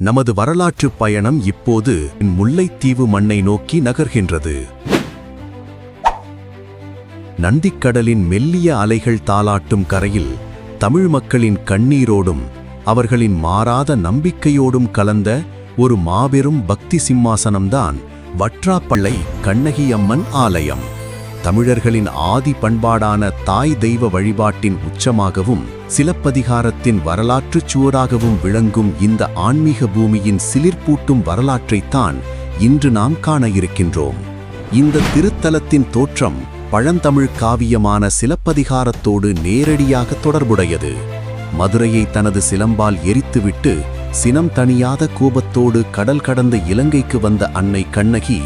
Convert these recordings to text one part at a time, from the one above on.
நமது வரலாற்றுப் பயணம் இப்போது முல்லைத்தீவு மண்ணை நோக்கி நகர்கின்றது. நந்திக்கடலின் மெல்லிய அலைகள் தாலாட்டும் கரையில் தமிழ் மக்களின் கண்ணீரோடும் அவர்களின் மாறாத நம்பிக்கையோடும் கலந்த ஒரு மாபெரும் பக்தி சிம்மாசனம்தான் வற்றாப்பள்ளை கண்ணகி அம்மன் ஆலயம். தமிழர்களின் ஆதி பண்பாடான தாய் தெய்வ வழிபாட்டின் உச்சமாகவும் சிலப்பதிகாரத்தின் வரலாற்றுச் சுவராகவும் விளங்கும் இந்த ஆன்மீக பூமியின் சிலிர்ப்பூட்டும் வரலாற்றைத்தான் இன்று நாம் காண இருக்கின்றோம். இந்த திருத்தலத்தின் தோற்றம் பழந்தமிழ் காவியமான சிலப்பதிகாரத்தோடு நேரடியாக தொடர்புடையது. மதுரையை தனது சிலம்பால் எரித்துவிட்டு சினம் தணியாத கோபத்தோடு கடல் கடந்த இலங்கைக்கு வந்த அன்னை கண்ணகி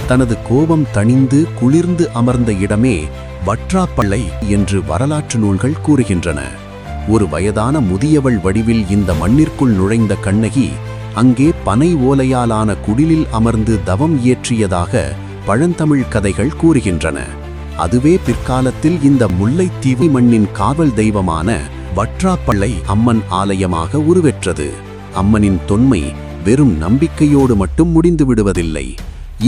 தனது கோபம் தணிந்து குளிர்ந்து அமர்ந்த இடமே வற்றாப்பள்ளை என்று வரலாற்று நூல்கள் கூறுகின்றன. ஒரு வயதான முதியவள் வடிவில் இந்த மண்ணிற்குள் நுழைந்த கண்ணகி அங்கே பனை ஓலையாலான குடிலில் அமர்ந்து தவம் இயற்றியதாக பழந்தமிழ் கதைகள் கூறுகின்றன. அதுவே பிற்காலத்தில் இந்த முல்லைத்தீவு மண்ணின் காவல் தெய்வமான வற்றாப்பள்ளை அம்மன் ஆலயமாக உருவெற்றது. அம்மனின் தொன்மை வெறும் நம்பிக்கையோடு மட்டும் முடிந்து விடுவதில்லை.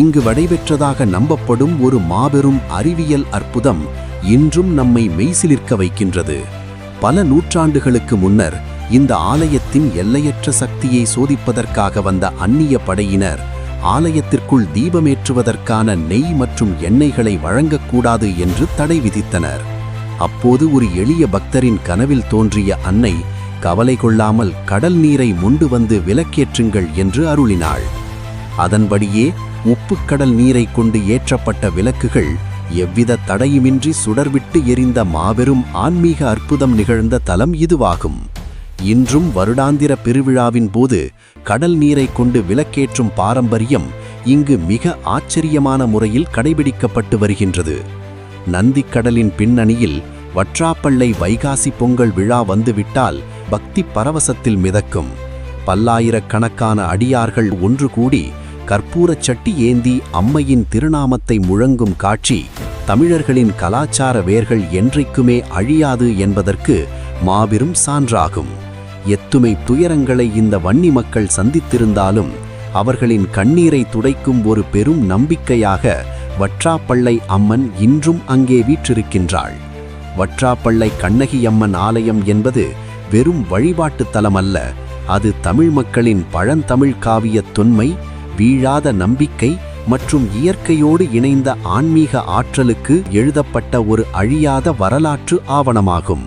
இங்கு வடைபெற்றதாக நம்பப்படும் ஒரு மாபெரும் அறிவியல் அற்புதம் இன்றும் நம்மை மெய்சிலிர்க்க வைக்கின்றது. பல நூற்றாண்டுகளுக்கு முன்னர் இந்த ஆலயத்தின் எல்லையற்ற சக்தியை சோதிப்பதற்காக வந்த அந்நிய படையினர் ஆலயத்திற்குள் தீபமேற்றுவதற்கான நெய் மற்றும் எண்ணெய்களை வழங்கக்கூடாது என்று தடை விதித்தனர். அப்போது ஒரு எளிய பக்தரின் கனவில் தோன்றிய அன்னை கவலை கொள்ளாமல் கடல் நீரை மொண்டு வந்து விளக்கேற்றுங்கள் என்று அருளினாள். அதன்படியே உப்புக்கடல் நீரை கொண்டு ஏற்றப்பட்ட விளக்குகள் எவ்வித தடையுமின்றி சுடர்விட்டு எரிந்த மாபெரும் ஆன்மீக அற்புதம் நிகழ்ந்த தலம் இதுவாகும். இன்றும் வருடாந்திர பெருவிழாவின் போது கடல் நீரை கொண்டு விளக்கேற்றும் பாரம்பரியம் இங்கு மிக ஆச்சரியமான முறையில் கடைபிடிக்கப்பட்டு வருகின்றது. நந்திக்கடலின் பின்னணியில் வற்றாப்பள்ளை வைகாசி பொங்கல் விழா வந்துவிட்டால் பக்தி பரவசத்தில் மிதக்கும். பல்லாயிரக்கணக்கான அடியார்கள் ஒன்று கூடி கற்பூரச் சட்டி ஏந்தி அம்மையின் திருநாமத்தை முழங்கும் காட்சி தமிழர்களின் கலாச்சார வேர்கள் என்றைக்குமே அழியாது என்பதற்கு மாபெரும் சான்றாகும். எத்துமை துயரங்களை இந்த வன்னி மக்கள் சந்தித்திருந்தாலும் அவர்களின் கண்ணீரை துடைக்கும் ஒரு பெரும் நம்பிக்கையாக வற்றாப்பள்ளை அம்மன் இன்றும் அங்கே வீற்றிருக்கின்றாள். வற்றாப்பள்ளை கண்ணகி அம்மன் ஆலயம் என்பது வெறும் வழிபாட்டு தலமல்ல, அது தமிழ் மக்களின் பழந்தமிழ் காவிய தொன்மை, வீழாத நம்பிக்கை மற்றும் இயற்கையோடு இணைந்த ஆன்மீக ஆற்றலுக்கு எழுதப்பட்ட ஒரு அழியாத வரலாற்று ஆவணமாகும்.